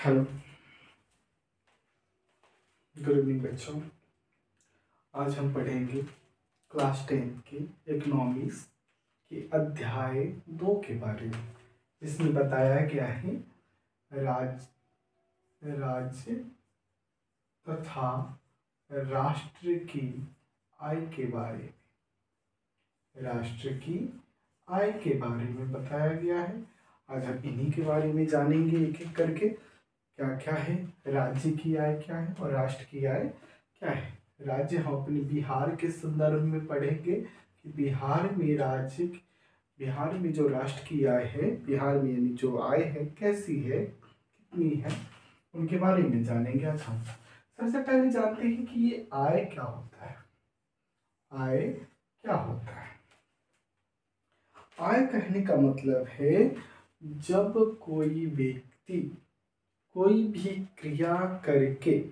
Hello, good evening बच्चों। आज हम पढ़ेंगे क्लास 10 की इकोनॉमिक्स के अध्याय 2 के बारे में। इसमें बताया गया है राज्य तथा राष्ट्र की आय के बारे में। राष्ट्र की आय के बारे में बताया गया है। आज हम इन्हीं के बारे में जानेंगे एक एक करके। क्या क्या है, राज्य की आय क्या है और राष्ट्र की आय क्या है। राज्य हम अपने बिहार के संदर्भ में पढ़ेंगे कि बिहार में जो राष्ट्र की आय है, बिहार में यानी जो आय है कैसी है, कितनी है, उनके बारे में जानेंगे। आज हम सबसे पहले जानते हैं कि ये आय क्या होता है। आय क्या होता है? आय कहने का मतलब है जब कोई व्यक्ति कोई भी क्रिया करके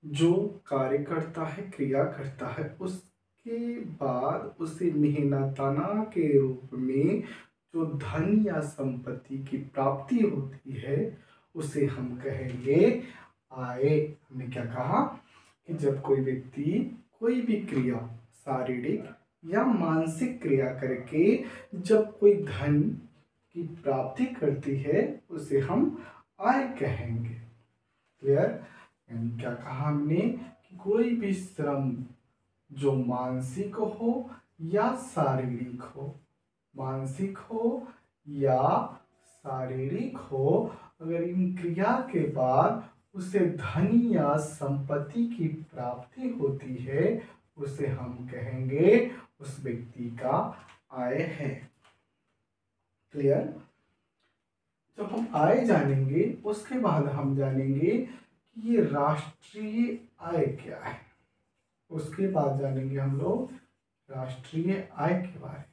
जो कार्य करता है, क्रिया करता है, उसके बाद उसे मेहनताना के रूप में जो धन या संपत्ति की प्राप्ति होती है उसे हम कहेंगे आय। हमने क्या कहा कि जब कोई व्यक्ति कोई भी क्रिया, शारीरिक या मानसिक क्रिया करके जब कोई धन की प्राप्ति करती है उसे हम आय कहेंगे। क्लियर? यानी क्या कहा हमने कि कोई भी श्रम जो मानसिक हो या शारीरिक हो, मानसिक हो या शारीरिक हो, अगर इन क्रिया के बाद उसे धन या संपत्ति की प्राप्ति होती है उसे हम कहेंगे उस व्यक्ति का आय है। क्लियर? जब हम आय जानेंगे उसके बाद हम जानेंगे कि ये राष्ट्रीय आय क्या है। उसके बाद जानेंगे हम लोग राष्ट्रीय आय के बारे में।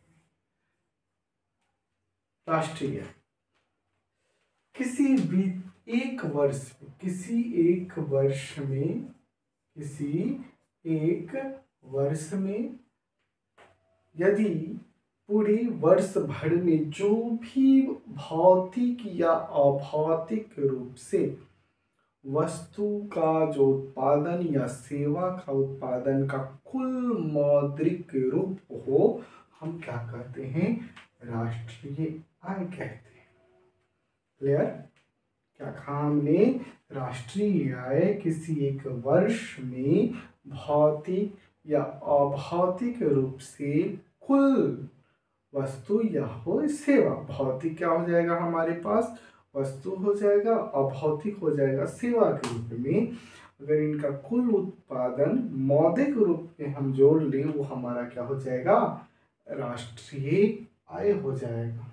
राष्ट्रीय आय किसी भी एक वर्ष में यदि पूरे वर्ष भर में जो भी भौतिक या अभौतिक रूप से वस्तु का जो उत्पादन या सेवा का उत्पादन का कुल मौद्रिक रूप हो, हम क्या कहते हैं? राष्ट्रीय आय कहते हैं। क्लियर? क्या कहा हमने? राष्ट्रीय आय किसी एक वर्ष में भौतिक या अभौतिक रूप से कुल वस्तु या हो सेवा। भौतिक क्या हो जाएगा हमारे पास? वस्तु हो जाएगा, अभौतिक हो जाएगा सेवा के रूप में। अगर इनका कुल उत्पादन मौद्रिक रूप में हम जोड़ लें वो हमारा क्या हो जाएगा? राष्ट्रीय आय हो जाएगा।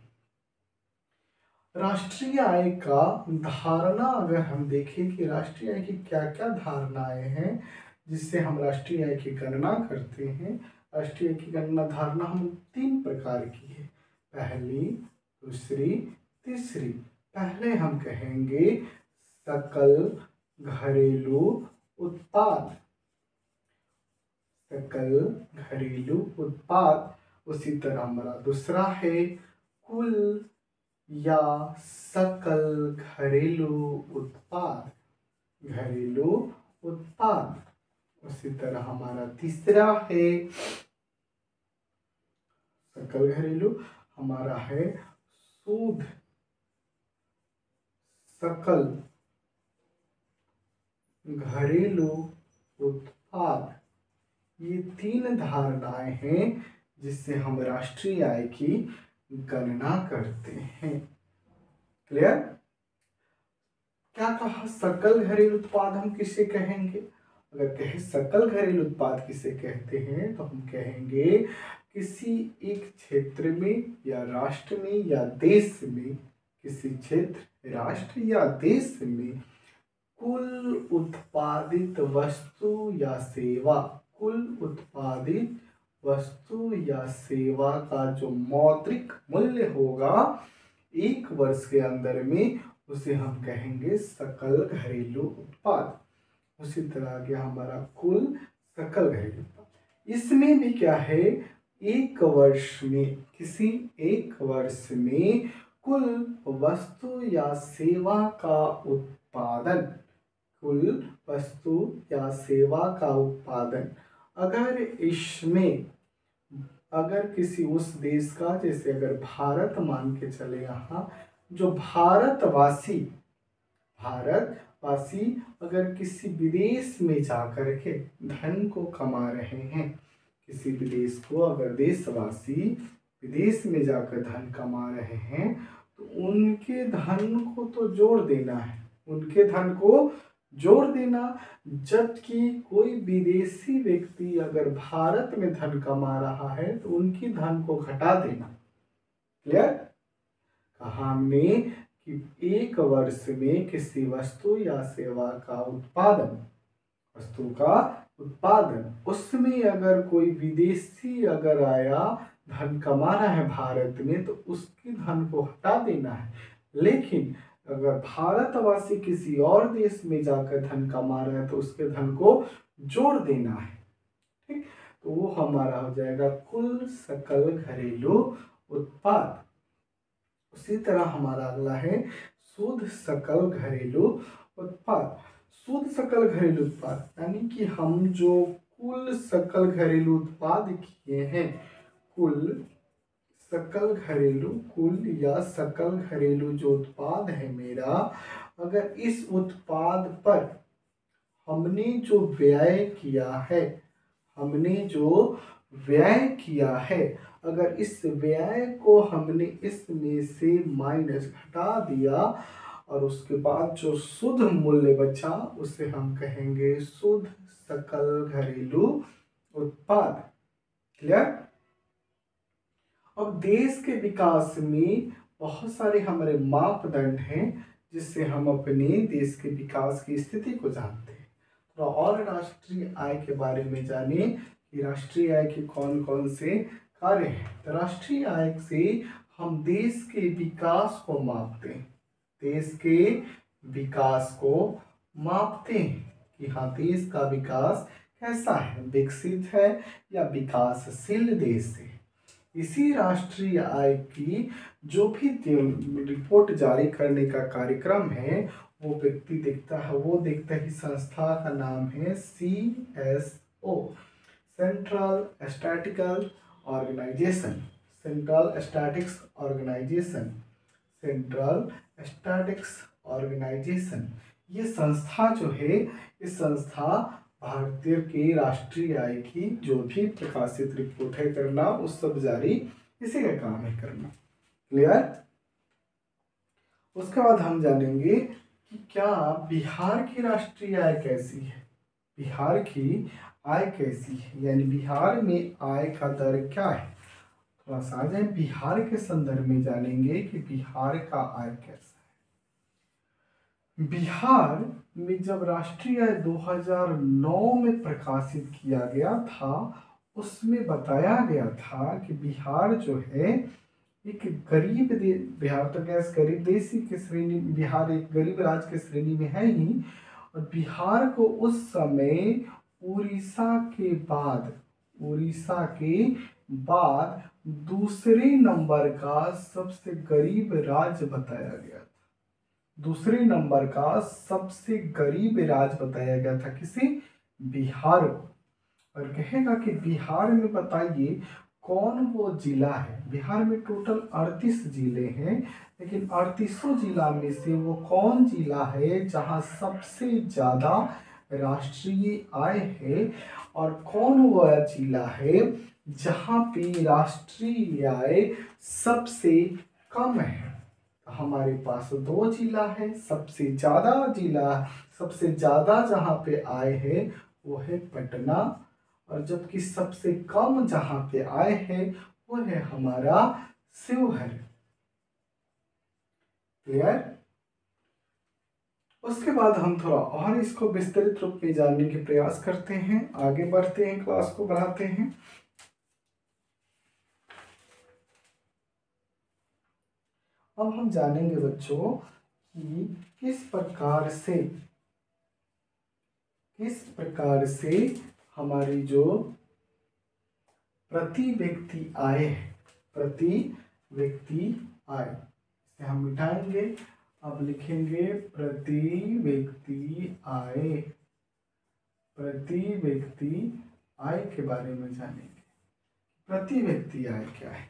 राष्ट्रीय आय का धारणा अगर हम देखें कि राष्ट्रीय आय की क्या क्या धारणाएं हैं जिससे हम राष्ट्रीय आय की गणना करते हैं। राष्ट्रीय आय की गणना धारणा हम 3 प्रकार की है, पहली, दूसरी, तीसरी। पहले हम कहेंगे सकल घरेलू उत्पाद। सकल घरेलू उत्पाद। उसी तरह हमारा दूसरा है कुल या सकल घरेलू उत्पाद, घरेलू उत्पाद। उसी तरह हमारा तीसरा है सकल घरेलू, हमारा है शुद्ध सकल घरेलू उत्पाद। ये 3 धारणाएं हैं जिससे हम राष्ट्रीय आय की गणना करते हैं। क्लियर? क्या कहा? सकल घरेलू उत्पाद हम किसे कहेंगे? अगर कहे सकल घरेलू उत्पाद किसे कहते हैं तो हम कहेंगे किसी एक क्षेत्र में या राष्ट्र में या देश में, किसी क्षेत्र, राष्ट्र या देश में कुल उत्पादित वस्तु या सेवा, कुल उत्पादित वस्तु या सेवा का जो मौद्रिक मूल्य होगा एक वर्ष के अंदर में उसे हम कहेंगे सकल घरेलू उत्पाद। उसी तरह आ गया हमारा कुल सकल घरेलू उत्पाद। इसमें भी क्या है? एक वर्ष में, किसी एक वर्ष में कुल वस्तु या सेवा का उत्पादन, कुल वस्तु या सेवा का उत्पादन। अगर इसमें अगर किसी उस देश का, जैसे अगर भारत मान के चले, यहाँ जो भारतवासी अगर किसी विदेश में जाकर के धन को कमा रहे हैं, किसी विदेश को अगर देशवासी विदेश में जाकर धन कमा रहे हैं, तो उनके धन को तो जोड़ देना है, उनके धन को जोड़ देना। जबकि कोई विदेशी व्यक्ति अगर भारत में धन कमा रहा है तो उनकी धन को घटा देना। क्लियर? कहा हमने कि एक वर्ष में किसी वस्तु या सेवा का उत्पादन, उसमें अगर कोई विदेशी अगर आया धन कमा रहा है भारत में, तो उसकी धन को हटा देना है। लेकिन अगर भारतवासी किसी और देश में जाकर धन कमा रहा है तो उसके धन को जोड़ देना है। ठीक, तो वो हमारा हो जाएगा कुल सकल घरेलू उत्पाद। उसी तरह हमारा अगला है शुद्ध सकल घरेलू उत्पाद। शुद्ध सकल घरेलू उत्पाद यानी कि हम जो कुल सकल घरेलू उत्पाद किए हैं, कुल या सकल घरेलू जो उत्पाद है मेरा, अगर इस उत्पाद पर हमने जो व्यय किया है, अगर इस व्यय को हमने इसमें से माइनस घटा दिया और उसके बाद जो शुद्ध मूल्य बचा उसे हम कहेंगे शुद्ध सकल घरेलू उत्पाद। क्लियर? अब देश के विकास में बहुत सारे हमारे मापदंड हैं जिससे हम अपने देश के विकास की स्थिति को जानते हैं। तो और राष्ट्रीय आय के बारे में जानिए कि राष्ट्रीय आय के कौन कौन से कार्य हैं। तो राष्ट्रीय आय से हम देश के विकास को मापते हैं, कि हाँ देश का विकास कैसा है, विकसित है या विकासशील देश है। इसी राष्ट्रीय आय की जो भी रिपोर्ट जारी करने का कार्यक्रम है वो व्यक्ति देखता है, वो देखता है कि संस्था का नाम है CSO, सेंट्रल स्टैटिस्टिक्स ऑर्गेनाइजेशन। ये संस्था जो है, इस संस्था भारतीय के राष्ट्रीय आय की जो भी प्रकाशित रिपोर्ट है करना, उस सब जारी इसी का काम है करना। क्लियर? उसके बाद हम जानेंगे कि क्या बिहार की राष्ट्रीय आय कैसी है, बिहार की आय कैसी है, यानी बिहार में आय का दर क्या है। थोड़ा सा आ जाए, बिहार के संदर्भ में जानेंगे कि बिहार का आय कैसा है। बिहार में जब राष्ट्रीय आय 2009 में प्रकाशित किया गया था, उसमें बताया गया था कि बिहार जो है एक बिहार तो गैस गरीब देश की श्रेणी, बिहार एक गरीब राज्य की श्रेणी में है ही, और बिहार को उस समय उड़ीसा के बाद दूसरे नंबर का सबसे गरीब राज्य बताया गया था। दूसरे नंबर का सबसे गरीब राज्य बताया गया था किसे? बिहार को। और कहेगा कि बिहार में बताइए कौन वो जिला है। बिहार में टोटल 38 जिले हैं, लेकिन 38 जिला में से वो कौन जिला है जहां सबसे ज़्यादा राष्ट्रीय आय है, और कौन वह जिला है जहां पे राष्ट्रीय आय सबसे कम है। हमारे पास 2 जिला है। सबसे ज़्यादा जहाँ पे आय है वो है पटना, और जबकि सबसे कम जहाँ पे आय है वो है हमारा शिवहर। क्लियर? उसके बाद हम थोड़ा और इसको विस्तृत रूप में जानने के प्रयास करते हैं, आगे बढ़ते हैं, क्लास को बढ़ाते हैं। अब हम जानेंगे बच्चों कि किस प्रकार से हमारी जो प्रति व्यक्ति आय इसे हम मिटाएंगे अब लिखेंगे प्रति व्यक्ति आय। प्रति व्यक्ति आय के बारे में जानेंगे। प्रति व्यक्ति आय क्या है?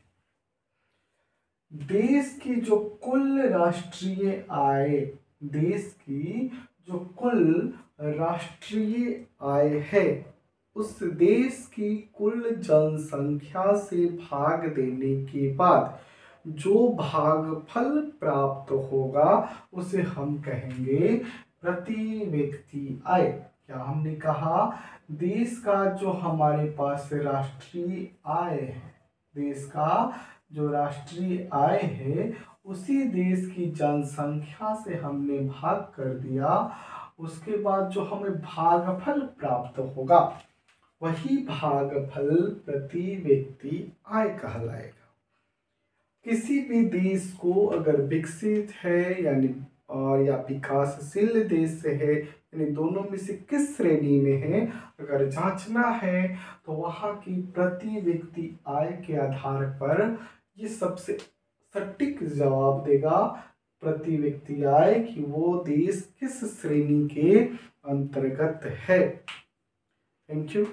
देश की जो कुल राष्ट्रीय आय, देश की जो कुल राष्ट्रीय आय है, उस देश की कुल जनसंख्या से भाग देने के बाद जो भागफल प्राप्त होगा उसे हम कहेंगे प्रति व्यक्ति आय। क्या हमने कहा? देश का जो हमारे पास राष्ट्रीय आय है, देश का जो राष्ट्रीय आय है उसी देश की जनसंख्या से हमने भाग कर दिया, उसके बाद जो हमें भागफल प्राप्त होगा वही भागफल प्रति व्यक्ति आय कहलाएगा। किसी भी देश को अगर विकसित है यानी और या विकासशील देश है, यानी दोनों में से किस श्रेणी में है अगर जांचना है तो वहाँ की प्रति व्यक्ति आय के आधार पर ये सबसे सटीक जवाब देगा प्रति व्यक्ति आय कि वो देश किस श्रेणी के अंतर्गत है। Thank you.